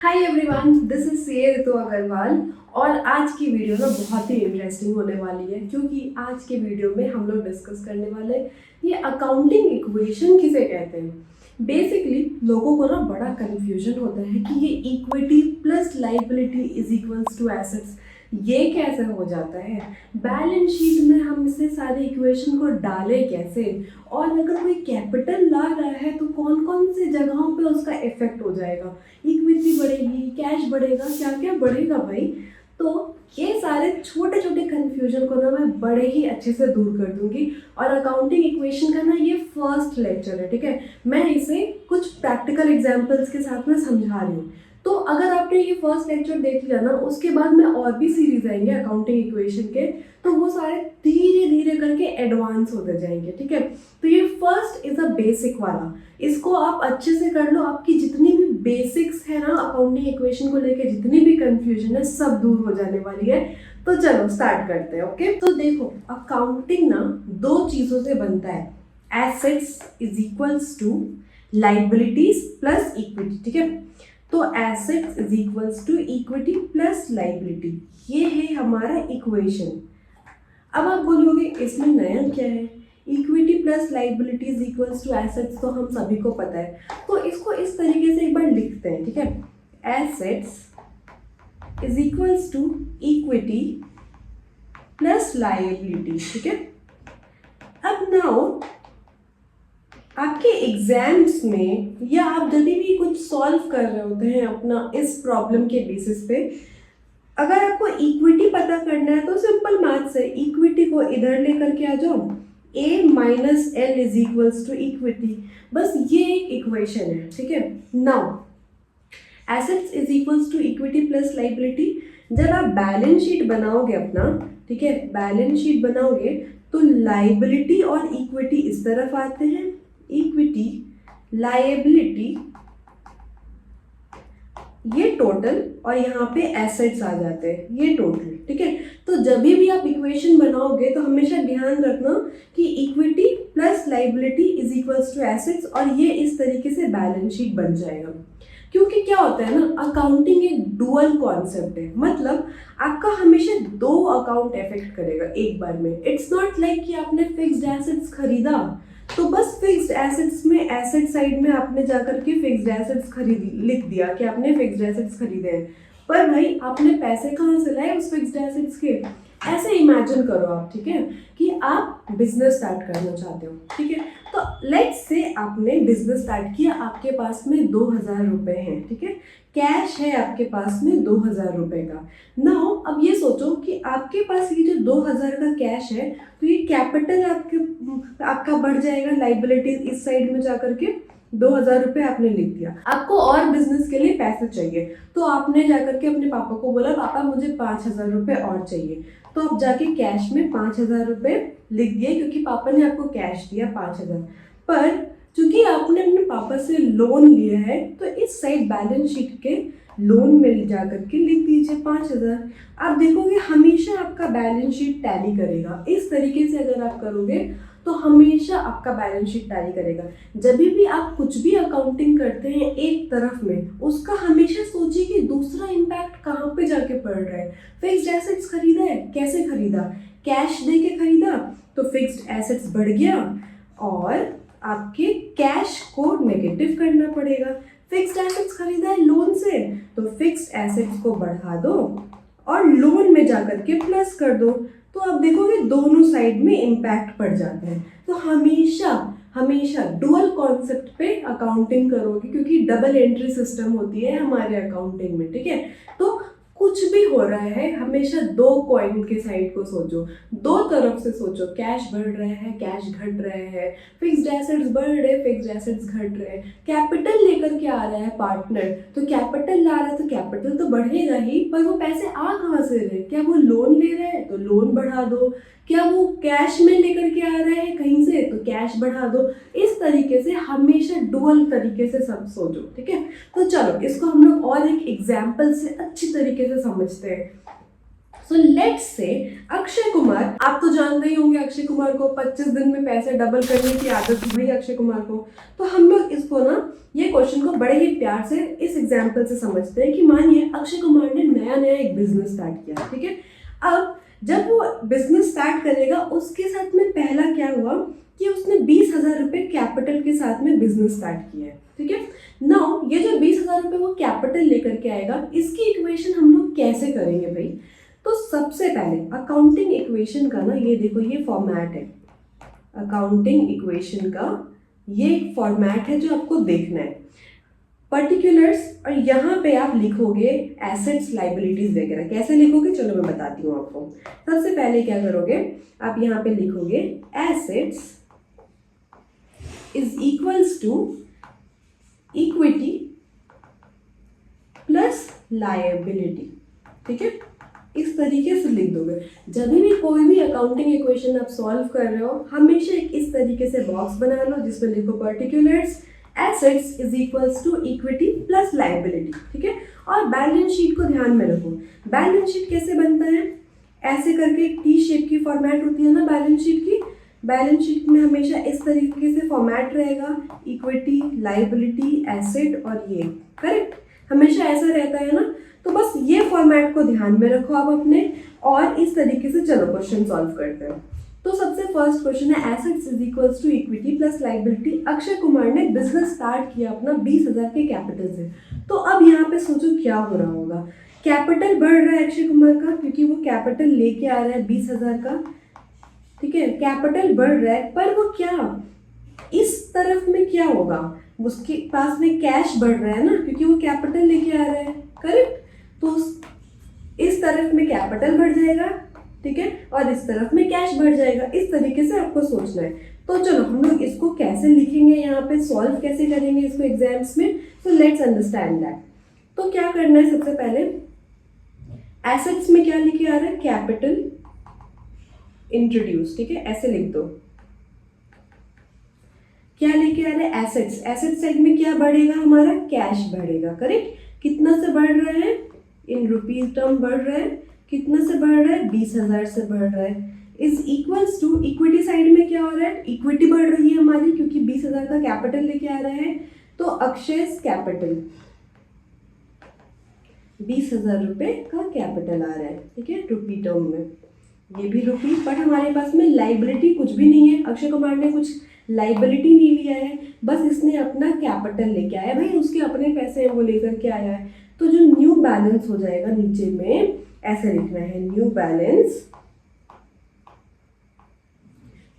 Hi everyone, this is CA Ritu Agrawal. और आज की वीडियो ना बहुत ही इंटरेस्टिंग होने वाली है क्योंकि आज के वीडियो में हम लोग डिस्कस करने वाले हैं ये अकाउंटिंग इक्वेशन किसे कहते हैं। बेसिकली लोगों को ना बड़ा कंफ्यूजन होता है कि ये equity plus liability is equals to assets ये कैसे हो जाता है, बैलेंस शीट में हम इसे सारे इक्वेशन को डालें कैसे, और अगर कोई कैपिटल ला रहा है तो कौन कौन से जगहों पे उसका इफेक्ट हो जाएगा, इक्विटी बढ़ेगी, कैश बढ़ेगा, क्या क्या बढ़ेगा भाई। तो ये सारे छोटे छोटे कन्फ्यूजन को ना मैं बड़े ही अच्छे से दूर कर दूंगी। और अकाउंटिंग इक्वेशन का ना ये फर्स्ट लेक्चर है, ठीक है। मैं इसे कुछ प्रैक्टिकल एग्जांपल्स के साथ में समझा रही हूँ। तो अगर आपने ये फर्स्ट लेक्चर देख लिया ना, उसके बाद में और भी सीरीज आएंगे अकाउंटिंग इक्वेशन के, तो वो सारे धीरे धीरे करके एडवांस होते जाएंगे, ठीक है। तो ये फर्स्ट इज अ बेसिक वाला, इसको आप अच्छे से कर लो। आपकी जितनी भी बेसिक्स है ना अकाउंटिंग इक्वेशन को लेके, जितनी भी कंफ्यूजन है सब दूर हो जाने वाली है। तो चलो स्टार्ट करते हैं। ओके, तो देखो अकाउंटिंग ना दो चीजों से बनता है, assets is equals to liabilities plus equity, ठीक है। तो assets is equals to equity plus liability, ये है हमारा इक्वेशन। अब आप बोलोगे इसमें नया क्या है, equity plus liability is equals to assets तो हम सभी को पता है। तो इसको इस तरीके से एक बार लिखते हैं, ठीक है। Assets is equals to equity plus liability, ठीक है। अब नाउ आपके एग्जाम्स में या आप जब भी कुछ सॉल्व कर रहे होते हैं अपना इस प्रॉब्लम के बेसिस पे, अगर आपको इक्विटी पता करना है तो सिंपल मैथ्स है, इक्विटी को इधर लेकर के आ जाओ, A minus L is equals to equity, बस ये एक इक्वेशन है, ठीक है। Now assets is equals to equity plus liability, जब आप बैलेंस शीट बनाओगे अपना, ठीक है, बैलेंस शीट बनाओगे तो लाइबिलिटी और इक्विटी इस तरफ आते हैं, इक्विटी लायबिलिटी ये टोटल, और यहाँ पे एसेट्स आ जाते हैं ये टोटल, ठीक है। तो जब भी आप इक्वेशन बनाओगे तो हमेशा ध्यान रखना कि equity plus liability is equals to assets, और ये इस तरीके से बैलेंस शीट बन जाएगा। क्योंकि क्या होता है ना, अकाउंटिंग एक डुअल कॉन्सेप्ट है, मतलब आपका हमेशा दो अकाउंट इफेक्ट करेगा एक बार में। इट्स नॉट लाइक कि आपने फिक्स्ड एसेट्स खरीदा तो बस फिक्स्ड एसेट्स में एसेट साइड में आपने जाकर के फिक्स्ड एसेट्स खरीद लिख दिया कि आपने फिक्स्ड एसेट्स खरीदे हैं, पर भाई आपने पैसे कहाँ से लाए उस फिक्स्ड एसेट्स के। ऐसे इमेजिन करो आप, ठीक है, कि आप बिजनेस स्टार्ट करना चाहते हो, ठीक है। तो लेट्स से आपने बिजनेस स्टार्ट किया, आपके पास में 2000 रुपए हैं, ठीक है, कैश है आपके पास में 2000 रुपए का। नाउ अब ये सोचो कि आपके पास ये जो 2000 का कैश है, तो ये कैपिटल आपका बढ़ जाएगा, लाइबिलिटी इस साइड में जाकर के 2000 रुपये आपने लिख दिया। आपको और बिजनेस के लिए पैसे चाहिए, तो आपने जाकर के अपने पापा को बोला, पापा मुझे 5000 रुपये और चाहिए। तो आप जाके कैश में 5000 रुपये लिख दिए क्योंकि पापा ने आपको कैश दिया 5000। पर चूंकि आपने अपने पापा से लोन लिया है तो इस साइड बैलेंस शीट के लोन में जाकर के लिख दीजिए 5000। आप देखोगे हमेशा आपका बैलेंस शीट टैली करेगा। इस तरीके से अगर आप करोगे तो हमेशा आपका बैलेंस शीट टैली करेगा। जब भी आप कुछ भी अकाउंटिंग करते हैं एक तरफ में, उसका हमेशा सोचिए कि दूसरा इम्पैक्ट कहाँ पे जाके पड़ रहा है। फिक्स्ड एसेट्स खरीदा है, कैसे खरीदा, कैश दे के खरीदा तो फिक्स्ड एसेट्स बढ़ गया और आपके कैश को नेगेटिव करना पड़ेगा। फिक्स्ड एसेट्स खरीदा है लोन से तो फिक्स्ड एसेट्स को बढ़ा दो और लोन में जाकर के प्लस कर दो, तो आप देखोगे दोनों साइड में इम्पैक्ट पड़ जाता है। तो हमेशा हमेशा डुअल कॉन्सेप्ट पे अकाउंटिंग करोगे क्योंकि डबल एंट्री सिस्टम होती है हमारे अकाउंटिंग में, ठीक है। तो कुछ भी हो रहा है हमेशा दो कॉइन के साइड को सोचो, दो तरफ से सोचो, कैश बढ़ रहा है, कैश घट रहा है, फिक्स्ड एसेट्स बढ़ रहे, फिक्स्ड एसेट्स घट रहे, कैपिटल लेकर के आ रहा है पार्टनर, तो कैपिटल ला रहा है तो कैपिटल तो बढ़ेगा ही, पर वो पैसे आ कहाँ से रहे, क्या वो लोन ले रहा है तो लोन बढ़ा दो, क्या वो कैश में लेकर के आ रहा है कहीं से तो कैश बढ़ा दो। इस तरीके से हमेशा डुअल तरीके से सब सोचो, ठीक है। तो चलो इसको हम लोग और एक एग्जाम्पल से अच्छी तरीके से समझते हैं। So let's say Akshay Kumar, आप तो जानते ही होंगे अक्षय कुमार को 25 दिन में पैसे डबल करने की आदत हुई अक्षय कुमार को। तो हम लोग इसको ना, ये क्वेश्चन को बड़े ही प्यार से इस एग्जाम्पल से समझते हैं कि मानिए अक्षय कुमार ने नया नया एक बिजनेस स्टार्ट किया, ठीक है। अब जब वो बिजनेस स्टार्ट करेगा उसके साथ में पहला क्या हुआ कि उसने 20,000 रुपये कैपिटल के साथ में बिजनेस स्टार्ट किया है, ठीक है। नाउ ये जो 20,000 रुपये वो कैपिटल लेकर के आएगा, इसकी इक्वेशन हम लोग कैसे करेंगे भाई। तो सबसे पहले अकाउंटिंग इक्वेशन का ना, ये देखो ये फॉर्मेट है, अकाउंटिंग इक्वेशन का ये फॉर्मेट है जो आपको देखना है, पर्टिकुलर्स, और यहाँ पे आप लिखोगे एसेट्स लाइबिलिटीज वगैरह। कैसे लिखोगे चलो मैं बताती हूँ आपको। सबसे पहले क्या करोगे, आप यहाँ पे लिखोगे assets is equals to equity plus liability, ठीक है। इस तरीके से लिख दोगे। जब भी कोई भी अकाउंटिंग इक्वेशन आप सॉल्व कर रहे हो, हमेशा एक इस तरीके से बॉक्स बना लो जिसमें लिखो particulars assets is equals to equity plus liability, ठीक है। और बैलेंस शीट को ध्यान में रखो। बैलेंस शीट कैसे बनता है, ऐसे करके टी शेप की फॉर्मेट होती है ना बैलेंस शीट की। बैलेंस शीट में हमेशा इस तरीके से फॉर्मेट रहेगा, इक्विटी, लायबिलिटी, एसेट और ये, करेक्ट, हमेशा ऐसा रहता है ना। तो बस ये फॉर्मेट को ध्यान में रखो आप अपने, और इस तरीके से चलो क्वेश्चन सॉल्व करते हैं। तो सबसे फर्स्ट क्वेश्चन है assets is equals to equity plus liability. Akshay Kumar ने बिजनेस स्टार्ट किया अपना 20,000 के कैपिटल से। तो अब यहाँ पे सोचो क्या हो रहा होगा। कैपिटल बढ़ रहा है अक्षय कुमार का, क्योंकि वो कैपिटल लेके आ रहा है 20,000 का, ठीक है। कैपिटल बढ़ रहा है, पर वो क्या, इस तरफ में क्या होगा, उसके पास में कैश बढ़ रहा है ना, क्योंकि वो कैपिटल लेके आ रहा है, करेक्ट। तो इस तरफ में कैपिटल बढ़ जाएगा, ठीक है, और इस तरफ में कैश बढ़ जाएगा। इस तरीके से आपको सोचना है। तो चलो हम लोग इसको कैसे लिखेंगे, यहाँ पे सॉल्व कैसे करेंगे इसको एग्जाम्स में। तो लेट्स अंडरस्टैंड दैट। तो क्या करना है, सबसे पहले एसेट्स में क्या लिखे आ रहा है, कैपिटल इंट्रोड्यूस, ठीक है, ऐसे लिख दो। क्या लेके आ रहा है, एसेट्स। एसेट साइड में क्या बढ़ेगा हमारा, कैश बढ़ेगा, करेक्ट। कितना से बढ़ रहा है, इन रुपीज टर्म बढ़ रहा है, कितना से बढ़ रहा है, 20,000 से बढ़ रहा है। Is equals to equity side में क्या हो रहा है, इक्विटी बढ़ रही है हमारी, क्योंकि 20,000 का कैपिटल लेके आ रहा है। तो अक्षय कैपिटल 20,000 रुपये का कैपिटल आ रहा है, ठीक है, रुपी टर्म में, ये भी रुपी। बट हमारे पास में लाइबिलिटी कुछ भी नहीं है, अक्षय कुमार ने कुछ लाइबिलिटी नहीं लिया है, बस इसने अपना कैपिटल लेके आया भाई, उसके अपने पैसे हैं वो लेकर के आया है। तो जो न्यू बैलेंस हो जाएगा नीचे में, ऐसे लिखना है, न्यू बैलेंस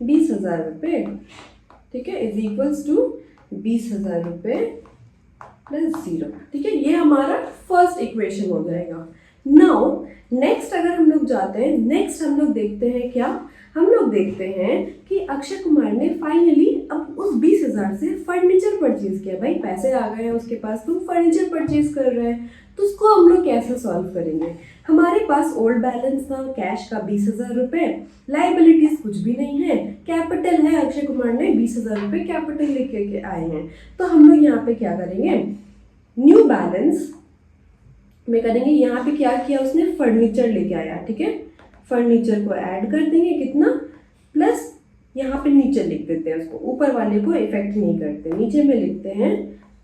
20,000 रुपये, ठीक है, इज इक्वल्स टू 20,000 रुपये प्लस 0, ठीक है। ये हमारा फर्स्ट इक्वेशन हो जाएगा। नाउ नेक्स्ट अगर हम लोग जाते हैं, नेक्स्ट हम लोग देखते हैं क्या, हम लोग देखते हैं कि अक्षय कुमार ने फाइनली अब उस 20,000 से फर्नीचर परचेज किया। भाई पैसे आ गए हैं उसके पास, तो फर्नीचर परचेज कर रहे हैं। तो उसको हम लोग कैसे सॉल्व करेंगे, हमारे पास ओल्ड बैलेंस था कैश का 20,000 रुपये, लाइबिलिटीज कुछ भी नहीं है, कैपिटल है, अक्षय कुमार ने 20,000 रुपये कैपिटल लेके के आए हैं। तो हम लोग यहाँ पे क्या करेंगे, न्यू बैलेंस में करेंगे। यहाँ पे क्या किया उसने, फर्नीचर लेके आया, ठीक है, फर्नीचर को ऐड कर देंगे, कितना, प्लस यहाँ पे नीचे लिख देते हैं उसको, ऊपर वाले को इफेक्ट नहीं करते, नीचे में लिखते हैं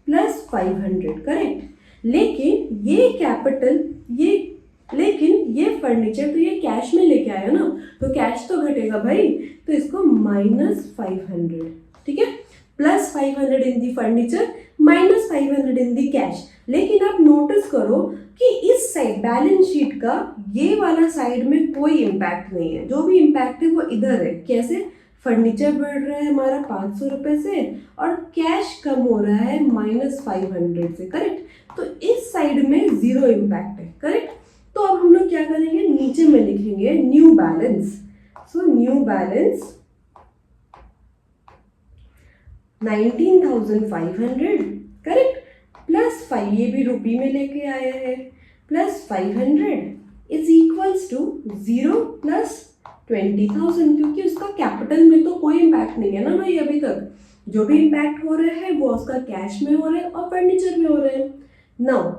प्लस 500, करेक्ट। लेकिन ये कैपिटल, लेकिन ये फर्नीचर तो ये कैश में लेके आया ना, तो कैश तो घटेगा भाई, तो इसको -500, ठीक है, प्लस 500 इन दी फर्नीचर, -500 इन दी कैश। लेकिन आप नोटिस करो कि इस साइड बैलेंस शीट का ये वाला साइड में कोई इम्पैक्ट नहीं है, जो भी इम्पैक्ट है वो इधर है। कैसे, फर्नीचर बढ़ रहा है हमारा 500 रुपये से, और कैश कम हो रहा है -500 से, करेक्ट। तो इस साइड में 0 इम्पैक्ट है, करेक्ट। तो अब हम लोग क्या करेंगे, नीचे में लिखेंगे new balance. So new balance 19,500, correct, plus 5, ये भी रुपी में लेके आया है, plus 500 is equals to 0 plus 20,000, क्योंकि उसका कैपिटल में तो कोई इम्पैक्ट नहीं है ना भाई अभी तक। जो भी इम्पैक्ट हो रहा है वो उसका कैश में हो रहा है और फर्नीचर में हो रहा है। नाउ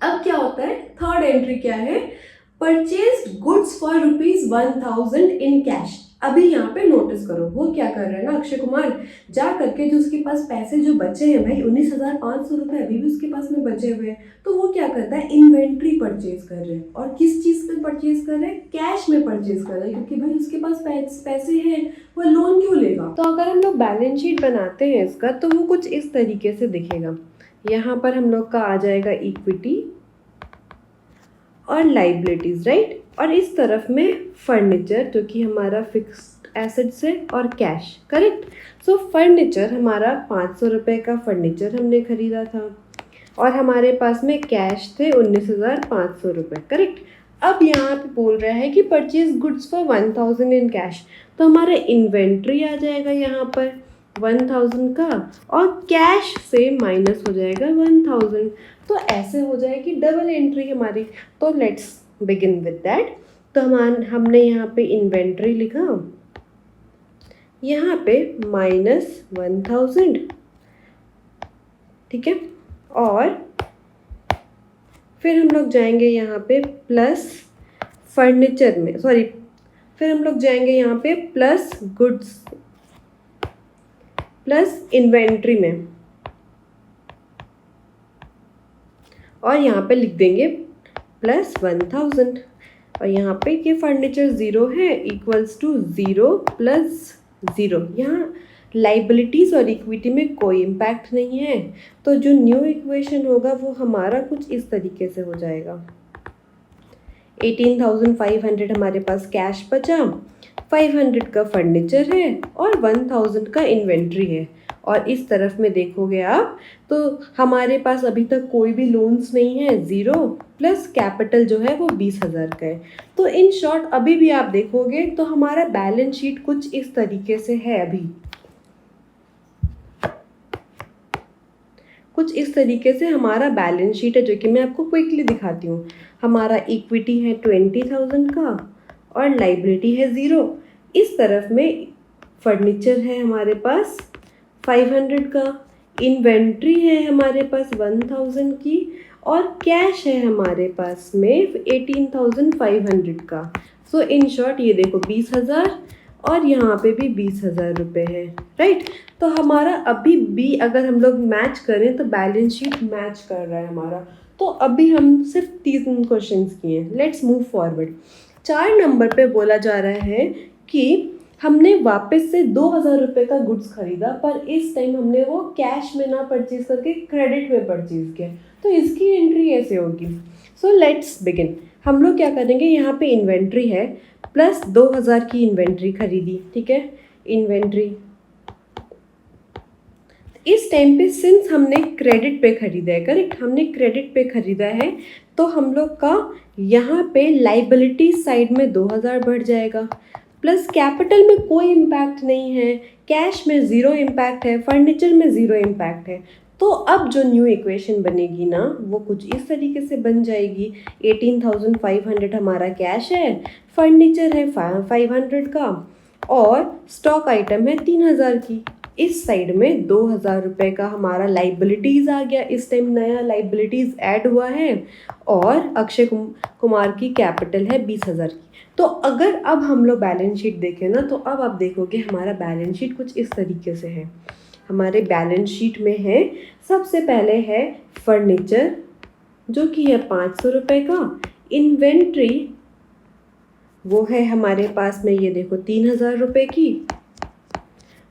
अब क्या होता है, थर्ड एंट्री क्या है, purchased goods for ₹1000 in cash. अभी यहाँ पे नोटिस करो वो क्या कर रहा है ना अक्षय कुमार, जा करके जो उसके पास पैसे जो बचे हैं भाई 19,500 रुपये अभी भी उसके पास में बचे हुए हैं, तो वो क्या करता है इन्वेंट्री परचेज कर रहे हैं। और किस चीज़ में परचेज कर रहे हैं, कैश में परचेज कर रहे हैं, क्योंकि भाई उसके पास पैसे हैं, वो लोन क्यों लेगा। तो अगर हम लोग बैलेंस शीट बनाते हैं इसका तो वो कुछ इस तरीके से दिखेगा। यहाँ पर हम लोग का आ जाएगा इक्विटी और लाइबिलिटीज, राइट, और इस तरफ में फर्नीचर जो कि हमारा फिक्स्ड एसेट्स है और कैश, करेक्ट। सो फर्नीचर हमारा 500 रुपये का फर्नीचर हमने खरीदा था और हमारे पास में कैश थे 19,500 रुपये, करेक्ट। अब यहाँ पे बोल रहा है कि purchase goods for 1000 in cash, तो हमारा इन्वेंट्री आ जाएगा यहाँ पर 1000 का और कैश से माइनस हो जाएगा 1000, तो ऐसे हो जाएगी डबल एंट्री हमारी। तो लेट्स बिगिन विद दैट। तो हमने यहाँ पे इन्वेंट्री लिखा, यहाँ पे -1000, ठीक है, और फिर हम लोग जाएंगे यहाँ पे प्लस फर्नीचर में, सॉरी, फिर हम लोग जाएंगे यहाँ पे प्लस गुड्स प्लस इन्वेंट्री में, और यहाँ पे लिख देंगे प्लस 1000, और यहाँ पे ये फर्नीचर 0 है इक्वल्स टू 0 प्लस 0। यहाँ लाइबिलिटीज़ और इक्विटी में कोई इम्पैक्ट नहीं है, तो जो न्यू इक्वेशन होगा वो हमारा कुछ इस तरीके से हो जाएगा। 18,500 हमारे पास कैश बचा, 500 का फर्नीचर है और 1000 का इन्वेंट्री है, और इस तरफ में देखोगे आप तो हमारे पास अभी तक कोई भी लोन्स नहीं है, 0 प्लस कैपिटल जो है वो 20,000 का है। तो इन शॉर्ट अभी भी आप देखोगे तो हमारा बैलेंस शीट कुछ इस तरीके से है, अभी कुछ इस तरीके से हमारा बैलेंस शीट है, जो कि मैं आपको क्विकली दिखाती हूँ। हमारा इक्विटी है 20,000 का और लाइबिलिटी है 0। इस तरफ में फर्नीचर है हमारे पास 500 का, इन्वेंट्री है हमारे पास 1000 की, और कैश है हमारे पास में 18,500 का। सो इन शॉर्ट ये देखो 20,000 और यहाँ पे भी 20,000 रुपये है, राइट। तो हमारा अभी भी अगर हम लोग मैच करें तो बैलेंस शीट मैच कर रहा है हमारा। तो अभी हम सिर्फ 3 क्वेश्चंस किए हैं, लेट्स मूव फॉरवर्ड। 4 नंबर पे बोला जा रहा है कि हमने वापस से 2,000 रुपये का गुड्स खरीदा, पर इस टाइम हमने वो कैश में ना परचेज करके क्रेडिट में परचेज किया, तो इसकी एंट्री ऐसे होगी। So let's begin. हम लोग क्या करेंगे, यहाँ पे इन्वेंट्री है प्लस 2,000 की इन्वेंट्री खरीदी, ठीक है, इन्वेंट्री। इस टाइम पे सिंस हमने क्रेडिट पे खरीदा है, करेक्ट, हमने क्रेडिट पे खरीदा है, तो हम लोग का यहाँ पे लाइबिलिटी साइड में 2,000 बढ़ जाएगा, प्लस कैपिटल में कोई इम्पैक्ट नहीं है, कैश में 0 इम्पैक्ट है, फर्नीचर में 0 इम्पैक्ट है। तो अब जो न्यू इक्वेशन बनेगी ना वो कुछ इस तरीके से बन जाएगी। 18,500 हमारा कैश है, फर्नीचर है 500 का, और स्टॉक आइटम है 3,000 की। इस साइड में 2,000 रुपये का हमारा लाइबिलिटीज़ आ गया, इस टाइम नया लाइबिलिटीज़ ऐड हुआ है, और अक्षय कुमार की कैपिटल है 20,000 की। तो अगर अब हम लोग बैलेंस शीट देखें ना तो अब आप देखोगे हमारा बैलेंस शीट कुछ इस तरीके से है। हमारे बैलेंस शीट में है, सबसे पहले है फर्नीचर जो कि है 500 रुपये का, इन्वेंट्री वो है हमारे पास में ये देखो 3,000 रुपये की,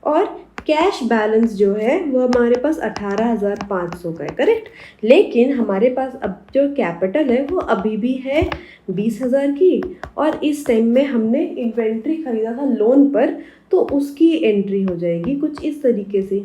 और कैश बैलेंस जो है वो हमारे पास 18,500 का है, करेक्ट। लेकिन हमारे पास अब जो कैपिटल है वो अभी भी है 20,000 की, और इस टाइम में हमने इन्वेंट्री खरीदा था लोन पर, तो उसकी एंट्री हो जाएगी कुछ इस तरीके से,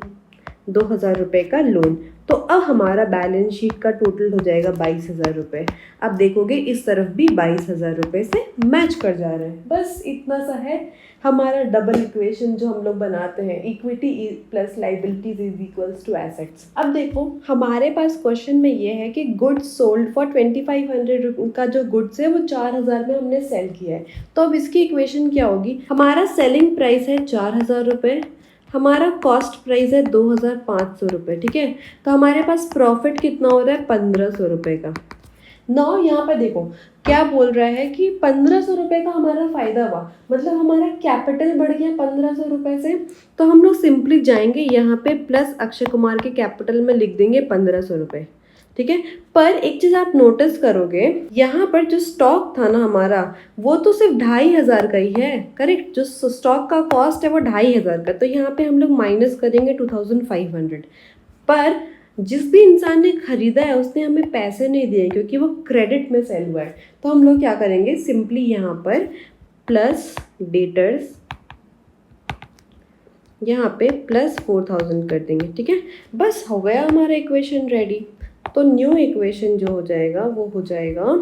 2,000 रुपये का लोन। तो अब हमारा बैलेंस शीट का टोटल हो जाएगा 22,000 रुपये। अब देखोगे इस तरफ भी 22,000 रुपये से मैच कर जा रहा है। बस इतना सा है हमारा डबल इक्वेशन जो हम लोग बनाते हैं, equity plus liabilities is equals to assets. अब देखो हमारे पास क्वेश्चन में ये है कि गुड्स सोल्ड फॉर 2,500 का जो गुड्स है वो 4,000 में हमने सेल किया है। तो अब इसकी इक्वेशन क्या होगी, हमारा सेलिंग प्राइस है 4,000 रुपये, हमारा कॉस्ट प्राइस है 2,500 रुपये, ठीक है। तो हमारे पास प्रॉफिट कितना हो रहा है 1,500 रुपये का। नाउ यहाँ पर देखो क्या बोल रहा है कि 1500 रुपये का हमारा फ़ायदा हुआ, मतलब हमारा कैपिटल बढ़ गया 1500 रुपये से। तो हम लोग सिंपली जाएंगे यहाँ पे प्लस अक्षय कुमार के कैपिटल में लिख देंगे 1500 रुपये, ठीक है। पर एक चीज़ आप नोटिस करोगे, यहाँ पर जो स्टॉक था ना हमारा, वो तो सिर्फ 2500 का ही है, करेक्ट। जो स्टॉक का कॉस्ट है वो 2500 का, तो यहाँ पे हम लोग माइनस करेंगे 2500। पर जिस भी इंसान ने खरीदा है उसने हमें पैसे नहीं दिए क्योंकि वो क्रेडिट में सेल हुआ है। तो हम लोग क्या करेंगे, सिंपली यहाँ पर प्लस डेटर्स, यहाँ पे प्लस 4000 कर देंगे, ठीक है। बस हो गया हमारा इक्वेशन रेडी। तो न्यू इक्वेशन जो हो जाएगा वो हो जाएगा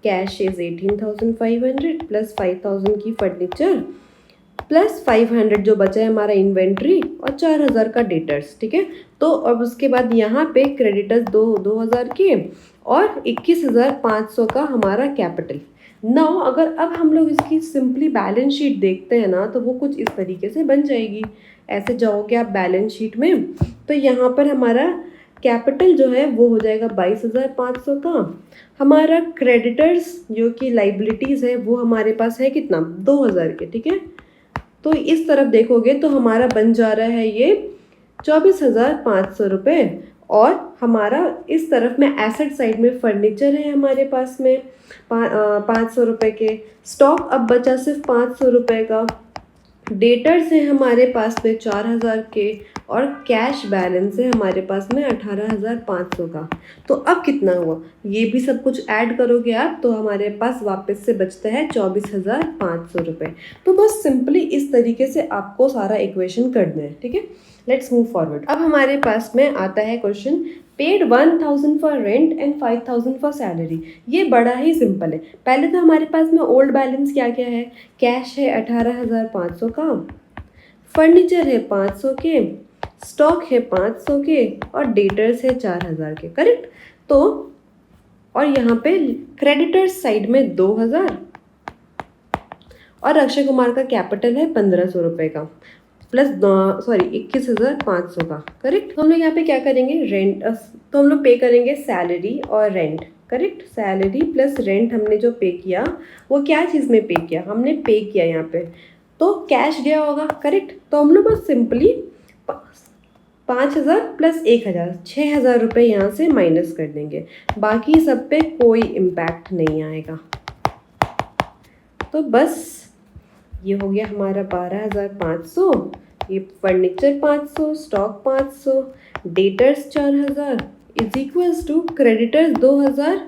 कैश इज 18,500 प्लस 5000 की फर्नीचर प्लस 500 जो बचा है हमारा इन्वेंट्री और 4000 का डेटर्स, ठीक है। तो अब उसके बाद यहाँ पे क्रेडिटर्स 2000 के और 21,500 का हमारा कैपिटल। नाउ अगर अब हम लोग इसकी सिंपली बैलेंस शीट देखते हैं ना, तो वो कुछ इस तरीके से बन जाएगी। ऐसे जाओगे आप बैलेंस शीट में, तो यहाँ पर हमारा कैपिटल जो है वो हो जाएगा 22,500 का। हमारा क्रेडिटर्स जो कि लाइबिलिटीज़ है वो हमारे पास है कितना, 2000 के, ठीक है। तो इस तरफ देखोगे तो हमारा बन जा रहा है ये 24,500 रुपये। और हमारा इस तरफ में एसेट साइड में फर्नीचर है हमारे पास में 500 रुपये के, स्टॉक अब बचा सिर्फ 500 रुपये का, डेटर्स है हमारे पास में 4000 के और कैश बैलेंस है हमारे पास में 18,500 का। तो अब कितना हुआ, ये भी सब कुछ ऐड करोगे आप तो हमारे पास वापस से बचता है 24,500 रुपये। तो बस सिंपली इस तरीके से आपको सारा इक्वेशन करना है, ठीक है। Let's move forward. अब हमारे पास में आता है question, paid 1000 for rent and 5000 for salary. ये बड़ा ही सिंपल है। पहले तो हमारे पास में ओल्ड बैलेंस क्या क्या है, कैश है 18,500 का, फर्नीचर है 500 के, स्टॉक है 500 के और डेटर्स है 4000 के, करेक्ट। तो और यहाँ पे क्रेडिटर्स साइड में 2000 और अक्षय कुमार का कैपिटल है 1500 रुपये का प्लस 21,500 का, करेक्ट। तो हम लोग यहाँ पे क्या करेंगे, रेंट, तो हम लोग पे करेंगे सैलरी और rent, correct. Salary plus rent हमने जो पे किया वो क्या चीज़ में पे किया, हमने पे किया यहाँ पे तो कैश गया होगा, करेक्ट। तो हम लोग बस सिंपली 5,000 प्लस 1,000 6,000 रुपये यहाँ से माइनस कर देंगे, बाकी सब पे कोई इम्पैक्ट नहीं आएगा। तो बस ये हो गया हमारा 12,500, ये furniture 500, stock 500, debtors 4000 is equals to creditors 2000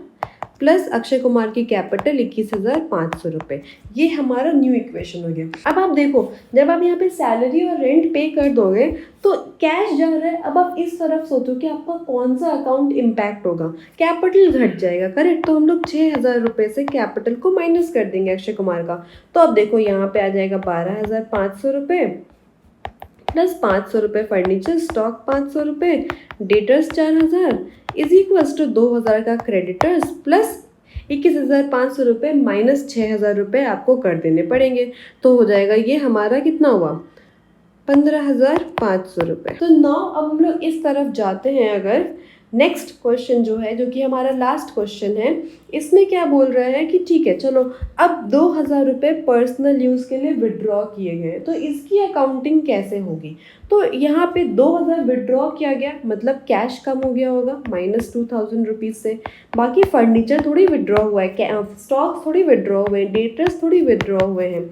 plus Akshay Kumar की कैपिटल 21,500 रुपये। ये हमारा न्यू इक्वेशन हो गया। अब आप देखो, जब आप यहाँ पे सैलरी और रेंट पे कर दोगे तो कैश जा रहा है। अब आप इस तरफ सोचो कि आपका कौन सा अकाउंट इम्पैक्ट होगा, कैपिटल घट जाएगा, करेक्ट। तो हम लोग 6,000 रुपये से कैपिटल को माइनस कर देंगे अक्षय कुमार का। तो अब देखो यहाँ पे आ जाएगा 12,500 रुपये प्लस 500 रुपये फर्नीचर, स्टॉक 500 रुपये, डेटर्स 4000 इज इक्वल्स टू 2000 का क्रेडिटर्स प्लस 21,500 रुपये माइनस 6,000 रुपये आपको कर देने पड़ेंगे। तो हो जाएगा ये हमारा कितना हुआ, 15,500 रुपये। तो नाउ अब हम लोग इस तरफ जाते हैं। अगर नेक्स्ट क्वेश्चन जो है, जो कि हमारा लास्ट क्वेश्चन है, इसमें क्या बोल रहा है कि ठीक है चलो अब 2,000 रुपये पर्सनल यूज़ के लिए विड्रॉ किए गए, तो इसकी अकाउंटिंग कैसे होगी। तो यहाँ पे 2,000 विड्रॉ किया गया, मतलब कैश कम हो गया होगा माइनस 2,000 रुपीज़ से। बाकी फर्नीचर थोड़ी विड्रॉ हुआ है, स्टॉक थोड़ी विड्रॉ हुए हैं, डेटर्स थोड़ी विड्रॉ हुए हैं,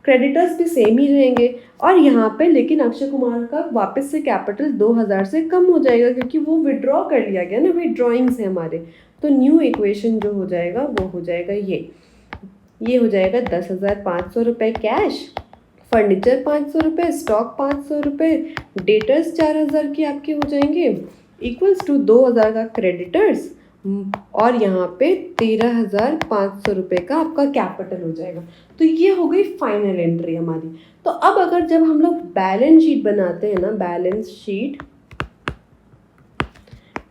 क्रेडिटर्स भी सेम ही रहेंगे। और यहाँ पे लेकिन अक्षय कुमार का वापस से कैपिटल 2,000 से कम हो जाएगा क्योंकि वो विड्रॉ कर लिया गया ना, विड्रॉइंग्स है हमारे। तो न्यू इक्वेशन जो हो जाएगा वो हो जाएगा ये हो जाएगा 10,500 रुपये कैश, फर्नीचर 500 रुपये, स्टॉक 500 रुपये, डेटर्स 4,000 के आपके हो जाएंगे इक्वल्स टू 2,000 का क्रेडिटर्स और यहाँ पे 13,500 रुपये का आपका कैपिटल हो जाएगा। तो ये हो गई फाइनल एंट्री हमारी। तो अब अगर जब हम लोग बैलेंस शीट बनाते हैं ना, बैलेंस शीट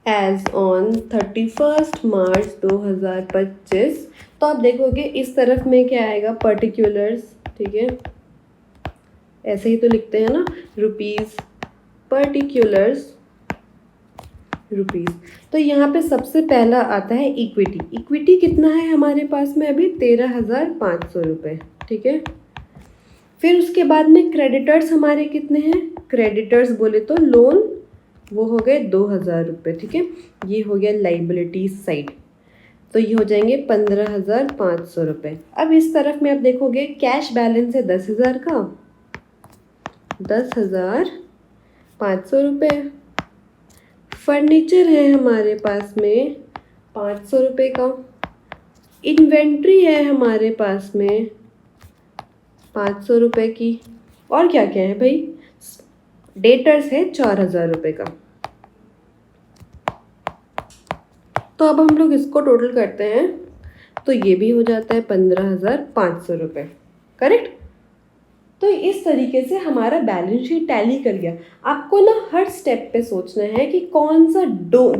एज ऑन 31 मार्च 2025, तो आप देखोगे इस तरफ में क्या आएगा, पर्टिकुलर्स, ठीक है, ऐसे ही तो लिखते हैं ना, रुपीज़ पर्टिकुलर्स रुपीज़। तो यहाँ पे सबसे पहला आता है इक्विटी। इक्विटी कितना है हमारे पास में अभी 13,500 रुपये, ठीक है। फिर उसके बाद में क्रेडिटर्स हमारे कितने हैं, क्रेडिटर्स बोले तो लोन, वो हो गए 2,000 रुपये, ठीक है। ये हो गया लाइबिलिटीज साइड, तो ये हो जाएंगे 15,500 रुपये। अब इस तरफ में आप देखोगे कैश बैलेंस है 10,000 का, 10,500 रुपये। फर्नीचर है हमारे पास में 500 रुपये का। इन्वेंट्री है हमारे पास में 500 रुपये की। और क्या क्या है भाई, डेटर्स है 4,000 रुपये का। तो अब हम लोग इसको टोटल करते हैं तो ये भी हो जाता है 15,500 रुपये, करेक्ट। तो इस तरीके से हमारा बैलेंस शीट टैली कर गया। आपको ना हर स्टेप पे सोचना है कि कौन सा दो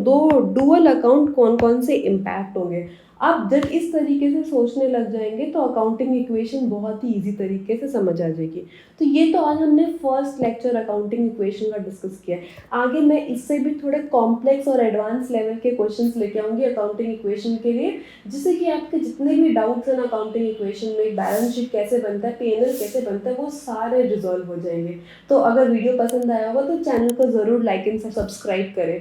डुअल अकाउंट कौन कौन से इम्पैक्ट होंगे। आप जब इस तरीके से सोचने लग जाएंगे तो अकाउंटिंग इक्वेशन बहुत ही इजी तरीके से समझ आ जाएगी। तो ये तो आज हमने फर्स्ट लेक्चर अकाउंटिंग इक्वेशन का डिस्कस किया है। आगे मैं इससे भी थोड़े कॉम्प्लेक्स और एडवांस लेवल के क्वेश्चंस लेके आऊँगी अकाउंटिंग इक्वेशन के लिए, जिससे कि आपके जितने भी डाउट्स हैं अकाउंटिंग इक्वेशन में, बैलेंस शीट कैसे बनता है, P&L कैसे बनता है, वो सारे रिजॉल्व हो जाएंगे। तो अगर वीडियो पसंद आया होगा तो चैनल को ज़रूर लाइक एंड सब्सक्राइब करें।